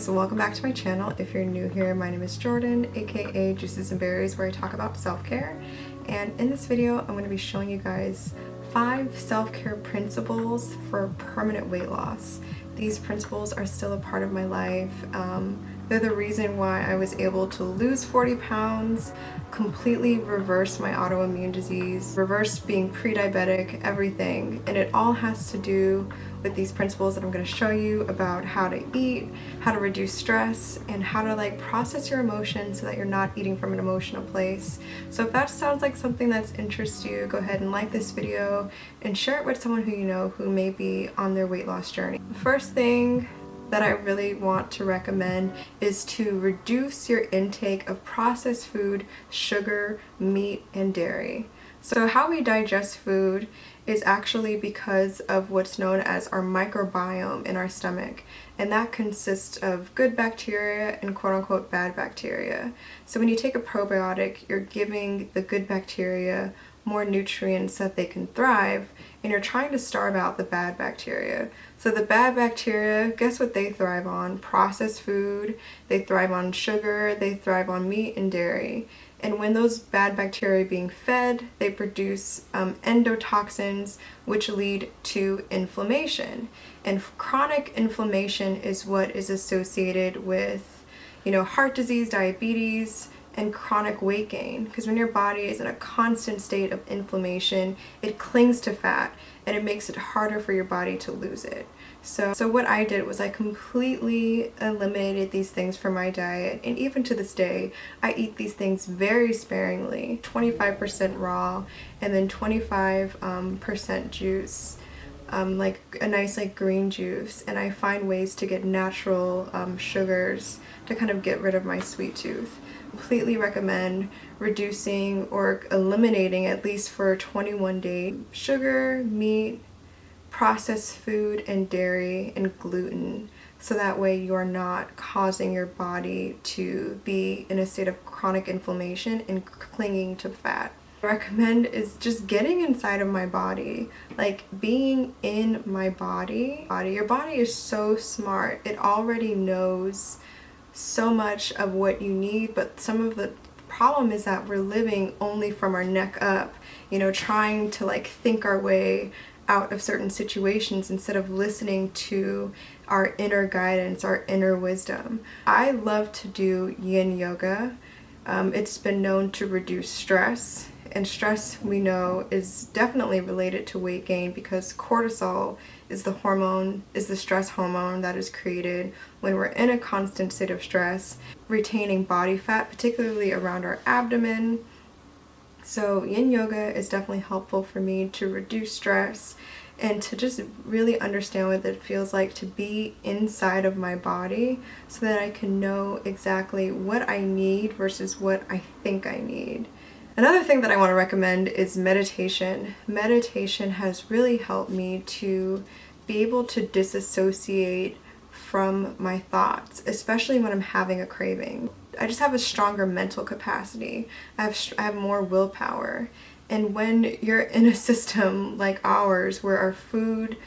guys, welcome back to my channel. If you're new here, my name is Jordan, aka Juices and Berries, where I talk about self-care. And in this video, I'm going to be showing you guys 5 self-care principles for permanent weight loss. These principles are still a part of my life. They're the reason why I was able to lose 40 pounds, completely reverse my autoimmune disease, reverse being pre-diabetic, everything. And it all has to do with these principles that I'm going to show you about how to eat, how to reduce stress, and how to process your emotions so that you're not eating from an emotional place. So if that sounds like something that's interests you, go ahead and like this video and share it with someone who you know who may be on their weight loss journey. The first thing that I really want to recommend is to reduce your intake of processed food, sugar, meat, and dairy. So how we digest food is actually because of what's known as our microbiome in our stomach, and that consists of good bacteria and quote-unquote bad bacteria. So when you take a probiotic, you're giving the good bacteria more nutrients so that they can thrive, and you're trying to starve out the bad bacteria. So the bad bacteria, guess what they thrive on? Processed food, they thrive on sugar, they thrive on meat and dairy. And when those bad bacteria are being fed, they produce endotoxins, which lead to inflammation. And chronic inflammation is what is associated with, heart disease, diabetes, and chronic weight gain. Because when your body is in a constant state of inflammation, it clings to fat and it makes it harder for your body to lose it. So what I did was I completely eliminated these things from my diet, and even to this day I eat these things very sparingly, 25% raw and then 25% juice, like a nice green juice, and I find ways to get natural sugars to kind of get rid of my sweet tooth. Completely recommend reducing or eliminating, at least for 21 days, sugar, meat, processed food, and dairy, and gluten, so that way you're not causing your body to be in a state of chronic inflammation and clinging to fat. What I recommend is just getting inside of my body, being in my body. Your body is so smart. It already knows so much of what you need, but some of the problem is that we're living only from our neck up, trying to think our way out of certain situations instead of listening to our inner guidance, our inner wisdom. I love to do yin yoga. It's been known to reduce stress, and stress, we know, is definitely related to weight gain because cortisol is the stress hormone that is created when we're in a constant state of stress, retaining body fat, particularly around our abdomen. So yin yoga is definitely helpful for me to reduce stress and to just really understand what it feels like to be inside of my body so that I can know exactly what I need versus what I think I need. Another thing that I want to recommend is meditation. Meditation has really helped me to be able to disassociate from my thoughts, especially when I'm having a craving. I just have a stronger mental capacity. I have more willpower. And when you're in a system like ours where our food,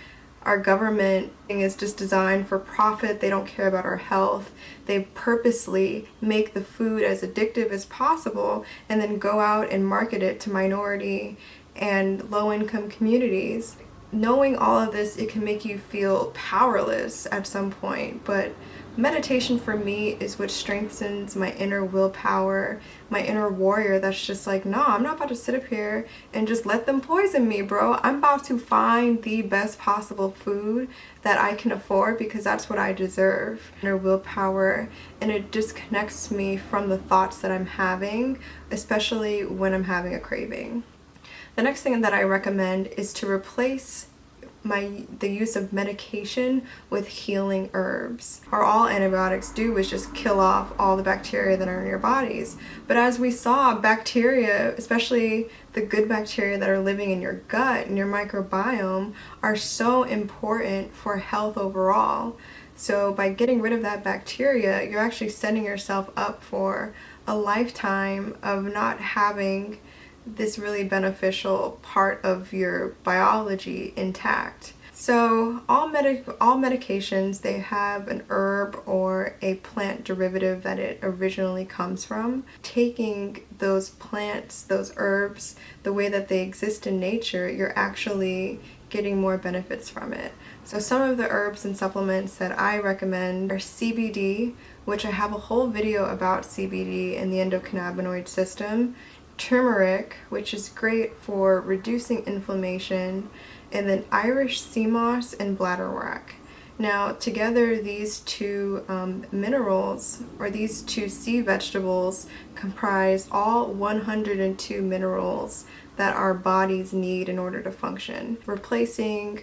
our government is just designed for profit, they don't care about our health, they purposely make the food as addictive as possible and then go out and market it to minority and low-income communities. Knowing all of this, it can make you feel powerless at some point, but meditation for me is what strengthens my inner willpower, my inner warrior that's just no, I'm not about to sit up here and just let them poison me, bro. I'm about to find the best possible food that I can afford because that's what I deserve. Inner willpower, and it disconnects me from the thoughts that I'm having, especially when I'm having a craving. The next thing that I recommend is to replace the use of medication with healing herbs. All antibiotics do is just kill off all the bacteria that are in your bodies. But as we saw, bacteria, especially the good bacteria that are living in your gut and your microbiome, are so important for health overall. So by getting rid of that bacteria, you're actually setting yourself up for a lifetime of not having this really beneficial part of your biology intact. So all medications, they have an herb or a plant derivative that it originally comes from. Taking those plants, those herbs, the way that they exist in nature, you're actually getting more benefits from it. So some of the herbs and supplements that I recommend are CBD, which I have a whole video about CBD and the endocannabinoid system, turmeric, which is great for reducing inflammation, and then Irish sea moss and bladderwrack. Now together these two minerals, or these two sea vegetables, comprise all 102 minerals that our bodies need in order to function. Replacing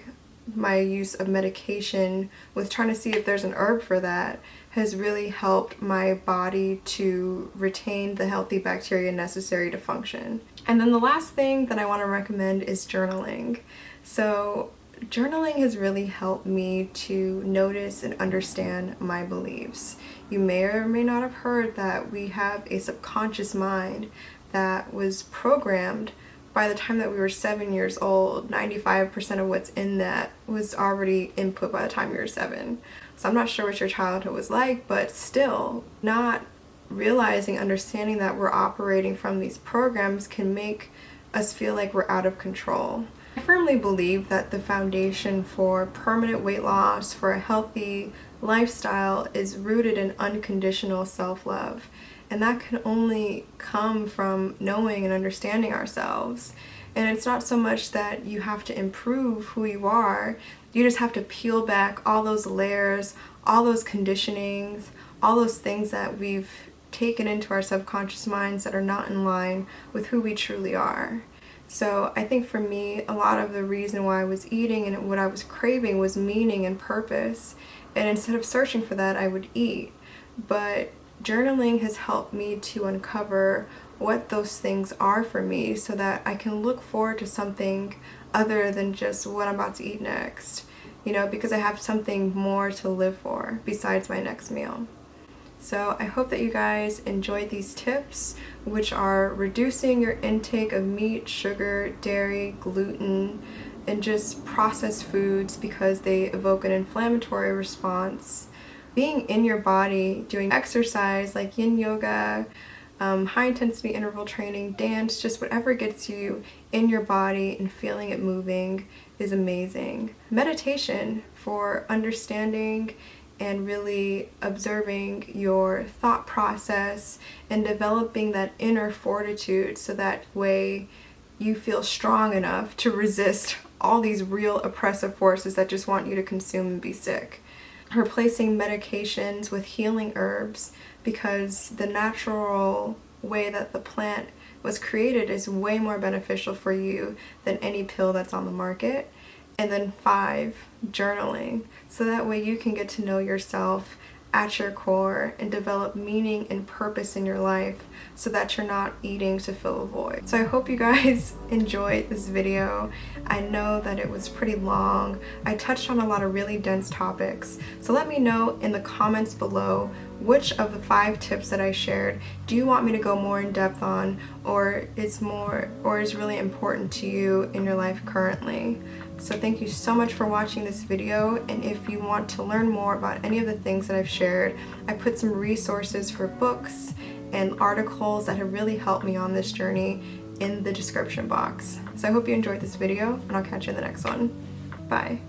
my use of medication with trying to see if there's an herb for that has really helped my body to retain the healthy bacteria necessary to function. And then the last thing that I want to recommend is journaling. So journaling has really helped me to notice and understand my beliefs. You may or may not have heard that we have a subconscious mind that was programmed by the time that we were 7 years old. 95% of what's in that was already input by the time you were 7. So I'm not sure what your childhood was like, but still, not realizing, understanding that we're operating from these programs can make us feel like we're out of control. I firmly believe that the foundation for permanent weight loss, for a healthy lifestyle, is rooted in unconditional self-love. And that can only come from knowing and understanding ourselves. And it's not so much that you have to improve who you are, you just have to peel back all those layers, all those conditionings, all those things that we've taken into our subconscious minds that are not in line with who we truly are. So I think for me, a lot of the reason why I was eating and what I was craving was meaning and purpose. And instead of searching for that, I would eat. But journaling has helped me to uncover what those things are for me so that I can look forward to something other than just what I'm about to eat next. You know, because I have something more to live for besides my next meal. So I hope that you guys enjoyed these tips, which are reducing your intake of meat, sugar, dairy, gluten, and just processed foods because they evoke an inflammatory response. Being in your body, doing exercise like yin yoga, high intensity interval training, dance, just whatever gets you in your body and feeling it moving is amazing. Meditation for understanding and really observing your thought process and developing that inner fortitude so that way you feel strong enough to resist all these real oppressive forces that just want you to consume and be sick. Replacing medications with healing herbs, because the natural way that the plant was created is way more beneficial for you than any pill that's on the market. And then 5, journaling, so that way you can get to know yourself at your core and develop meaning and purpose in your life so that you're not eating to fill a void. So I hope you guys enjoyed this video. I know that it was pretty long. I touched on a lot of really dense topics. So let me know in the comments below which of the 5 tips that I shared do you want me to go more in depth on, or is really important to you in your life currently. So thank you so much for watching this video, and if you want to learn more about any of the things that I've shared, I put some resources for books and articles that have really helped me on this journey in the description box. So I hope you enjoyed this video, and I'll catch you in the next one. Bye.